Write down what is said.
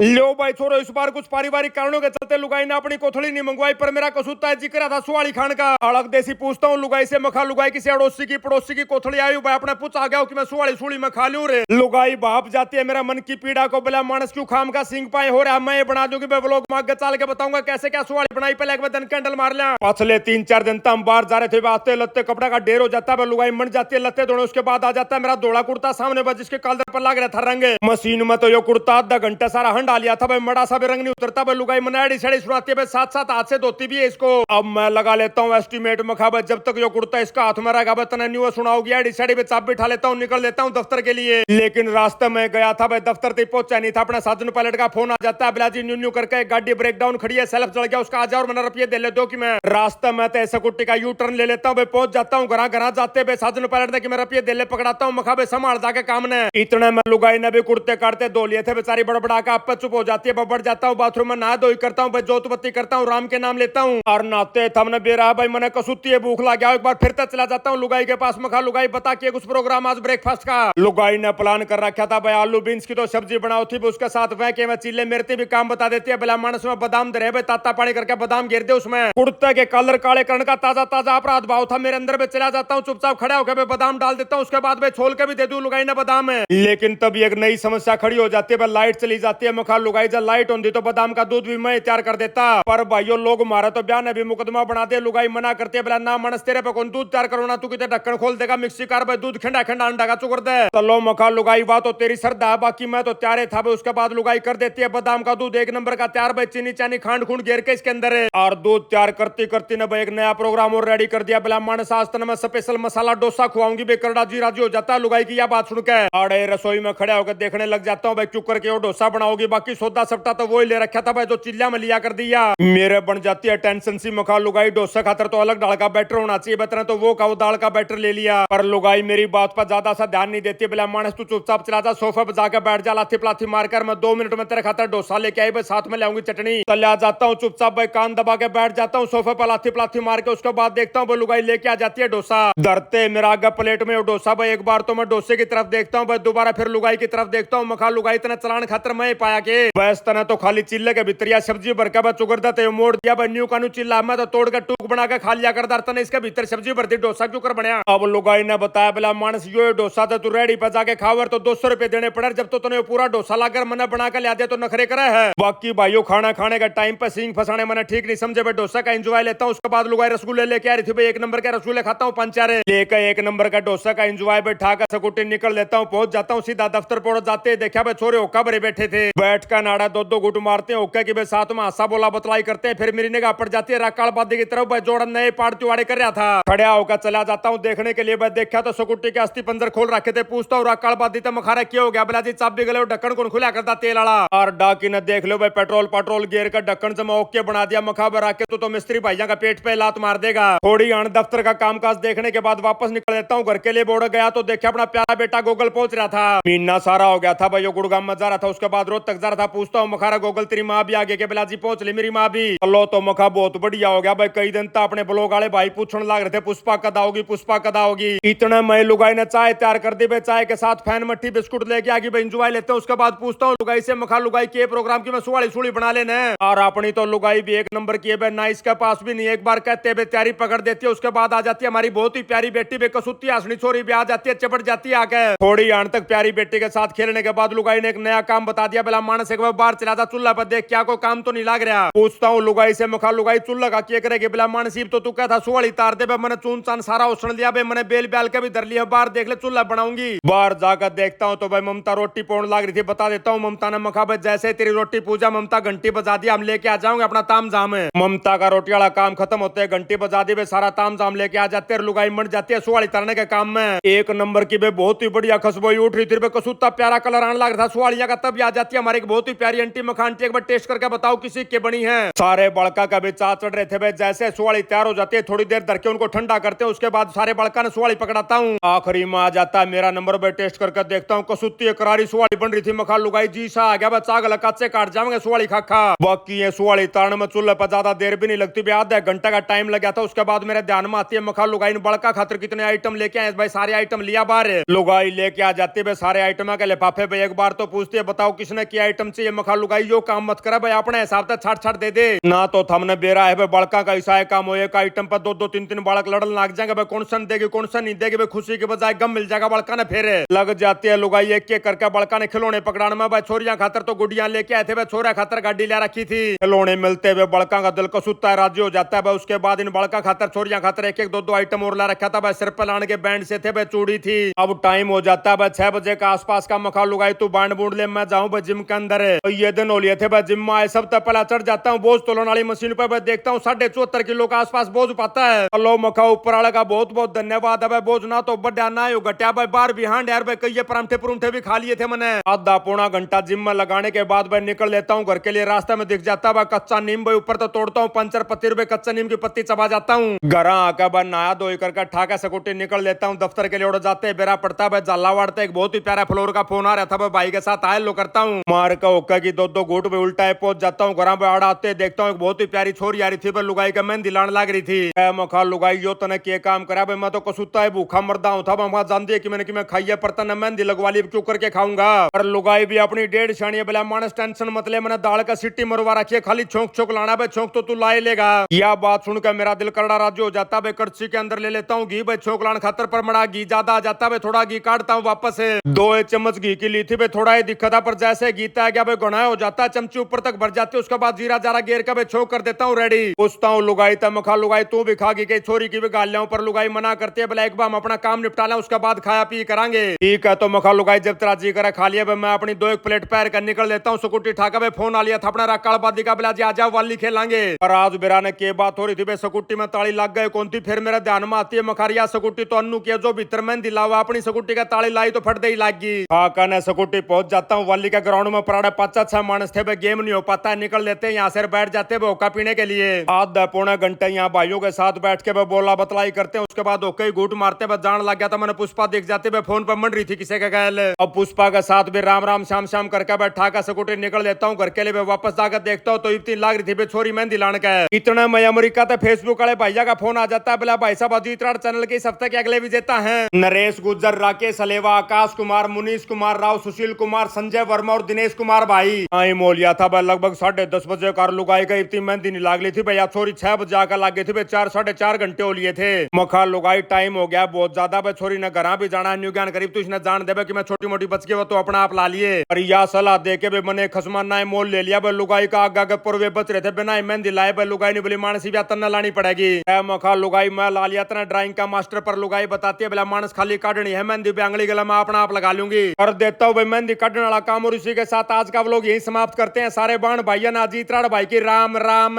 लो भाई छोरो, इस बार कुछ पारिवारिक कारणों के चलते लुगाई ने अपनी कोथड़ी नहीं मंगवाई, पर मेरा कसूता है जिक्र था सुवाली खान का। अलग देसी पूछता हूँ लुगाई से, मखा लुगाई किसी अड़ोसी की पड़ोसी की कोथड़ी आई भाई, अपने पूछ आ गया कि मैं सुवाली सुली में खा लूं रे। लुगाई भाप जाती है मेरा मन की पीड़ा को, बोला मानस क्यों खाम का सिंह पाए हो रहा, मैं ये बना दूंगी। मैं व्लॉग मांग चाल के बताऊंगा कैसे क्या सुवाली बनाई, पहले एक दिन कैंडल मार लिया। पिछले 3-4 दिन तक हम बाहर जा रहे थे, आते लत्ते कपड़ा का ढेर हो जाता है, लुगाई मन जाती है लत्ते धोने, उसके बाद आ जाता है मेरा धोड़ा कुर्ता सामने बस, जिसके कलर पर लग रहा था रंग। मशीन में तो यो कुर्ता आधा घंटा सारा हंडा लिया था भाई, मड़ा सा भी रंग नहीं उतरता भाई। लुगाई मनाड़ी छड़ी सुनाती है, साथ साथ हाथ से धोती भी है इसको। अब मैं लगा लेता हूँ एस्टिमेट में खाबा, जब तक यो कुर्ता इसका हाथ में रहेगा तना न्यू सुनाओगी एडी छड़ी पे चाप बिठा लेता हूँ, निकल लेता हूँ दफ्तर के लिए। लेकिन रास्ते में गया था भाई, दफ्तर तक पहुंचा नहीं था, अपना साजन पायलट का फोन आ जाता है, बिलाजी न्यू न्यू करके गाड़ी ब्रेक डाउन खड़ी है, सेल्फ चल गया उसका, आ जाओ और मैंने रुपये दे ले दो कि मैं रास्ते में तो स्कूटी का यू टर्न ले लेता हूँ भाई, पहुंच जाता हूँ घर घर जाते भाई, साजन पायलट ने कि मैं रुपये दे ले पकड़ाता हूँ, मखा भाई संभाल जाके काम ने। इतने में लुगाई ने भी कुर्ते काटते धो लिए थे बेचारी, बड़बड़ा का आप चुप हो जाती है, बबड़ जाता हूँ बाथरूम में, नहा धोई करता हूँ, जोत बत्ती करता हूँ, राम के नाम लेता हूँ और नाते थमने बेरा भाई मैंने कसूती है, भूख लग गया, एक बार फिर चला जाता हूँ लुगाई के पास। मखा लुगाई बता के कुछ प्रोग्राम आज ब्रेकफास्ट का। लुगाई ने प्लान कर रखा था भाई, आलू बीन्स की तो सब्जी बनाओ थी, उसके साथ वह के मैं चिल्ले मेरती भी काम बता देती है, बिला मानस में बादाम दे भाई, ताता पानी करके बादाम गिर दे उसमें। कुर्ते के कलर काले करने का ताजा ताजा अपराध भाव था मेरे अंदर में, चला जाता हूँ चुपचाप खड़ा होकर बादाम डाल देता हूँ, उसके बाद भाई छोल के भी दे दूं लुगाई ने बादाम है। लेकिन तभी एक नई समस्या खड़ी हो जाती है, लाइट चली जाती है। मखा लुगाई जब लाइट होती तो बादाम का दूध भी मैं तैयार कर देता, पर भाइयों लोग मारे तो बयान भी मुकदमा बना दे, लुगाई मना करती है, बोला ना मनस तेरे पे कौन दूध तैयार करो, तू कितने ढक्कन खोल देगा मिक्सी कार भाई, दूध खंडा खंडा अंडा का चुकर दे। चलो मखा लुगाई बात तो तेरी श्रद्धा, बाकी मैं तो तैयार था भाई। उसके बाद लुगाई कर देती है बादाम का दूध एक नंबर का तैयार भाई, चीनी चानी खांड खूंड घेर के इसके अंदर है, और दूध तैयार करती करती ने भाई एक नया प्रोग्राम और रेडी कर दिया, बोला मानस आज तक मैं स्पेशल मसाला डोसा खुआऊंगी भाई, करड़ा जी राजी हो जाता है लुगाई की यह बात सुन के। अरे रसोई में खड़े होकर देखने लग जाता हूँ भाई, चुप करके वो डोसा बनाओगी, बाकी सौदा सपटा तो वही ले रखा था भाई जो चिल्ला में लिया कर दिया। मेरे बन जाती है टेंशन सी, मखा लुगाई डोसा खातर तो अलग दाल का बैटर होना चाहिए, बतना तो वो का वो दाल का बैटर ले लिया, पर लुगाई मेरी बात पर ज्यादा सा ध्यान नहीं देती। बोला मानस तू चुपचाप चला जा, सोफे पर जाकर बैठ जा, लाथी प्लाथी मारकर मैं 2 मिनट में तेरे खातर डोसा लेके आई भाई, साथ में लाऊंगी चटनी। चला जाता हूँ चुपचाप भाई, कान दबा के बैठ जाता हूँ सोफे पर, लाथी प्लाथी मार के उसके बाद देखता हूँ लुगाई लेके आ जाती है डोसा। डरते मेरा आगे प्लेट में डोसा भाई, एक बार तो मैं डोसे की तरफ देखता हूँ भाई, दोबारा फिर लुगाई की तरफ देखता हूँ। मखा लुगाई इतना चलान खातर मैं पाया के बस तना तो खाली चिल्ले के भीतर सब्जी भर के चुकर देते मोड़ दिया भाई, न्यू कानू चिल्ला मैं तो तोड़ के टूक बना के खा लिया कर दरता ने, इसके भीतर सब्जी भरती डोसा क्यों कर बनया। अब लुगाई ने बताया, बोला मानस यो डोसा तो तू रेडी पे जाके खावर तो 200 रुपए देने पड़े, जब तो तूने पूरा डोसा लाकर मैंने बना के लिया दे तो नखरे करे है। बाकी भाइयों खाना खाने का टाइम पे सिंह फसाने मैंने ठीक नहीं समझे भाई, डोसा का एंजॉय लेता हूँ। उसके बाद लुगाई रसगुल्ले लेके आ रही थी भाई, 1 नंबर के रसगुल्ले खाता हूँ 5-4 लेकर 1 नंबर का डोसा का एंजॉय बैठा कर स्कूटी निकल लेता हूँ, पहुंच जाता हूँ सीधा दफ्तर पहुंच जाते देखा भाई छोरे ओका भरे बैठे थे, बैठ का नाड़ा 2-2 घुट मारते हैं ओके की भाई, साथ में हासा बोला बतलाई करते हैं, फिर मेरी निगाह पड़ जाती है राकाल बादी की तरफ भाई, जोड़न नए पाड़ तिवाड़े कर रहा था, खड़ा होकर चला जाता हूँ देखने के लिए भाई। देखा तो स्कूटी के अस्थि पंजर खोल रखे थे, पूछता हूँ राकाल बादी तो मखारा क्या हो गया, बोला जी चाबी गले ढक्कन कौन खुला करता तेल वाला, और डाकी ने देख लो भाई पेट्रोल पेट्रोल गियर का ढक्कन जमा ओके बना दिया, मखाबर आके तो मिस्त्री भाइयों का पेट पे लात मार देगा। थोड़ी अण दफ्तर का कामकाज देखने के बाद वापस निकल लेता हूँ घर के लिए, बोर्ड गया तो देखा अपना प्यारा बेटा गोगल पहुंच रहा था, महीना सारा हो गया था भाई, गुड़गाम में जा रहा था, उसके बाद रोज तक जा रहा था, पूछता हूँ मखारा गोगल तेरी माँ भी आगे के, बिला जी पहुंच ली मेरी माँ भी। लो तो मखा बहुत बढ़िया हो गया भाई, कई दिन तक अपने ब्लॉग वाले भाई पूछने लग रहे थे पुष्पा कदा होगी पुष्पा कदा होगी। इतने मैं लुगाई ने चाय तैयार कर दी भाई, चाय के साथ फैन मट्ठी बिस्कुट लेके आगे भाई, एंजॉय लेते हैं। उसके बाद पूछता हूँ लुगाई से, मखा लुगाई के प्रोग्राम की मैं सुवाली सुड़ी बना लेने, और अपनी तो लुगाई भी 1 नंबर की है, ना इसके पास भी नहीं, एक बार कहते हुए तैयारी पकड़ देती है, उसके बाद आ जाती है हमारी बहुत ही प्यारी बेटी बेकसूती हंसनी छोरी भी आ जाती है, चपट जाती है आके। थोड़ी आन तक प्यारी बेटी के साथ खेलने के बाद लुगाई ने एक नया काम बता दिया, बोला मानस एक बार बाहर चला जा चूल्हा पर देख क्या को काम तो नहीं लग रहा। पूछता हूँ लुगाई से, मखा लुगाई चूल्हा का क्या करेगी, बोला मानस तो तू कहता सुवाली तार दे, मैंने चून चान सारा उछल दिया भाई, मैंने बेल बैल के भी धर लिया, बाहर देख ले चूल्हा बनाऊंगी। बाहर जाकर देखता हूँ तो भाई ममता रोटी पोड़ लग रही थी, बता देता हूँ ममता ने, मखा भाई जैसे तेरी रोटी पूजा ममता घंटी बजा दी, हम लेके आ जाओगे अपना ताम जाम है। ममता का रोटी वाला काम खत्म होते है, घंटी बजा दी, सारा ताम जाम लेके आ जाते हैं, लुगाई मर जाती है सुवाली तरने के काम में। 1 नंबर की बे बहुत ही बढ़िया खुशबू उठ रही थी, कसूता प्यारा कलर आने लग रहा था सुवालिया का, तब आ जाती है हमारी बहुत ही प्यारी आंटी मखानटी, एक बार टेस्ट करके बताओ किसी के बनी है। सारे बड़का का भी चा चढ़ रहे थे भाई, जैसे सुवाली तैयार हो जाती है थोड़ी देर धर के उनको ठंडा करते हैं, उसके बाद सारे बड़का ने सुवाली पकड़ाता हूँ, आखिरी में आ जाता है मेरा नंबर भाई, टेस्ट करके देखता हूँ कसूती करारी सुवाली बन रही थी, मखा लुगाई जी सा आ गया भाई, चागल कच्चे काट जाएंगे सुवाली खा खा। बाकी ये सुवाली तारने में चूल्हे पर ज्यादा देर भी नहीं लगती भाई, आधा घंटा का टाइम लग गया था। उसके बाद मेरे ध्यान में आती है मखा लुगाई ने बड़का खातर कितने आइटम लेके आए भाई, सारे आइटम लिया बाहर, लुगाई लेके आ जाती है सारे आइटम के लिफाफे पे, एक बार तो पूछती है बताओ किसने किया आइटम चाहिए मखा लुगाई यो काम मत करे भाई अपने हिसाब से छाट छाट दे दे ना तो थमने बेरा है भाई बड़का का ऐसा है काम हो एक आइटम पर दो दो तीन तीन बालक लड़न लग जाएंगे भाई कौन सन देगी कौन सा नहीं देगी भाई खुशी के बजाय गम मिल जाएगा बड़का ने फेरे लग जाती है लुगाई एक एक करके बड़का ने खिलौने पकड़ाने में भाई छोरियां खातर तो गुड़ियां लेके आए थे भाई छोरा खातर गाड़ी ले रखी थी खिलौने मिलते हुए बड़का का दिल कसूता राजी हो जाता है भाई उसके बाद इन बड़का खातर छोरियां खातर एक एक दो दो आइटम और ला रखा था भाई सिर पर लाने के बैंड से थे भाई चूड़ी थी अब टाइम हो जाता है भाई 6 बजे का आसपास का मखा लुगाई तू बांड बूंद ले मैं जाऊं भाई जिम के अंदर तो ये दिन हो लिए थे भाई जिम में आए सब तक पहला चढ़ जाता हूँ बोझ तोलन वाली मशीन पर भाई देखता हूँ 74.5 किलो के आसपास बोझ पाता है लो मखा ऊपर वाले का बहुत बहुत धन्यवाद है भाई बोझ ना तो बड़ा ना हो घटिया भाई बार भी हांड यार भाई कई परांठे परूंठे भी खा लिए थे मैंने आधा पौना घंटा जिम में लगाने के बाद भाई निकल लेता हूँ घर के लिए रास्ते में दिख जाता है कच्चा नीम भाई ऊपर तो तोड़ता हूँ पंचर पत्ती रुपए कच्चा नीम की पत्ती चबा जाता हूँ घर आकर भाई नया धोई करके ठाका सकुटी निकल लेता हूँ दफ्तर के लिए उड़ जाते बेरा पड़ता है झालावाड़ एक बहुत ही प्यारा फ्लोर का फोन आ रहा था भाई के साथ आए लो करता हूँ मार का ओका की दो दो घूट पे उल्टा है पहुंच जाता हूँ घर पे आड़ आते देखता हूँ एक बहुत ही प्यारी छोरी आ रही थी लुगाई का मेहंदी लाने लग रही थी मखा लुगाई यो तने के काम करा भाई मैं तो कसूता है भूखा मरदा हूँ था वहां जानती है कि मैं खाइए पर तने मेहंदी लगवा ली क्यों करके खाऊंगा पर लुगाई भी अपनी 1.5 छानी बोला मानस टेंशन मत ले मैंने दाल का सिट्टी मरवा रखी है खाली छोंक छोंक लाना भाई छोंक तो तू लाए लेगा यह बात सुनकर मेरा दिल करड़ा राजी हो जाता भाई कड़छी के अंदर ले लेता हूँ घी भाई छोंक लाने खातर पर मड़ा घी ज्यादा आ जाता भाई थोड़ा घी काटता हूँ वापस से 2 चम्मच घी की ली थी भाई थोड़ा ही दिखा था पर जैसे घी आ गया भाई गुना हो जाता है चमची ऊपर तक भर जाती है उसके बाद जीरा जारा गेर का भाई छोंक कर देता हूँ रेडी पूछता हूँ लुगाई तब मखा लुगाई तू भी खा गई छोरी की भी गाल लिया पर लुगाई मना करती है बोला एक बार हम अपना काम निपटा लें उसके बाद खाया पी करांगे ठीक है तो मखा लुगाई जब तेरा जी करा खा लिया भाई मैं अपनी 2 प्लेट पैर कर निकल लेता हूँ स्कूटी ठाका भाई फोन आ लिया था अपना रक्काल बादी का बोला जी आ जाओ वाली खेलांगे और आज बिरा ने के बात हो रही थी भाई स्कूटी में ताली लग गए कौन थी फिर मेरे ध्यान में आती है मखारिया स्कूटी तो अन्नू किया जो भीतर में दिलावा अपनी स्कूटी का ताली लाई तो फट दे लग गई खाका ने स्कूटी पहुंच जाता हूँ वाली का ग्राउंड में पराड़े 5-6 मानस थे भाई गेम नहीं हो पाता निकल लेते हैं यहाँ से बैठ जाते हैं ओका पीने के लिए आधा पौना घंटे यहाँ भाइयों के साथ बैठ के बोला बतलाई करते हैं उसके बाद ओके घूट मारते हुए जान लग गया था मैंने पुष्पा देख जाते हुए फोन पर मंड रही थी किसी का गैल अब पुष्पा के साथ भी राम राम शाम शाम करके बैठा का स्कूटी निकल लेता हूँ घर के लिए वापस जाकर देखता हूँ तो इतनी लाग रही थी छोरी मेहंदी लाने का इतना मैं अमेरिका तो फेसबुक वाले भैया का फोन आ जाता है बोला भाई साहब अजीतराज चैनल के इस हफ्ते के अगले विजेता है नरेश गुज्जर राकेश अलेवा आकाश कुमार मुनीश कुमार राव सुशील कुमार संजय वर्मा और दिनेश कुमार भाई आई मोलिया था भाई लगभग 10:30 बजे कार लुगाई का इतनी मेहंदी नहीं लाग ली थी भैया छोरी 6 बजे आकर लाग गई थी भाई 4-4.5 घंटे हो लिए थे मखा लुगाई टाइम हो गया बहुत ज्यादा भाई छोरी ने घर भी जाना न्यू ज्ञान करीब तो इसने जान दे कि मैं छोटी मोटी बच के वो तो अपना आप ला लिए और यह सलाह दे के भाई मैंने खसमाना मोल ले लिया भाई लुगाई का आगे आगे पूर्वे बच रहे थे बिना मेहंदी लाए भाई लुगाई ने बोली मानसी ब्याह तन्ना लानी पड़ेगी मखा लुगाई मैं ला लिया तना ड्राइंग का मास्टर पर लुगाई बताती है बोला मानस खाली काटनी है मेहंदी बैंगली गला मैं अपना आप लगा लूंगी और देता हूँ भाई मेहंदी काटने वाला काम और इसी के साथ आज का व्लॉग यही समाप्त करते हैं सारे बाण भाइयों ने अजीतराज भाई की राम राम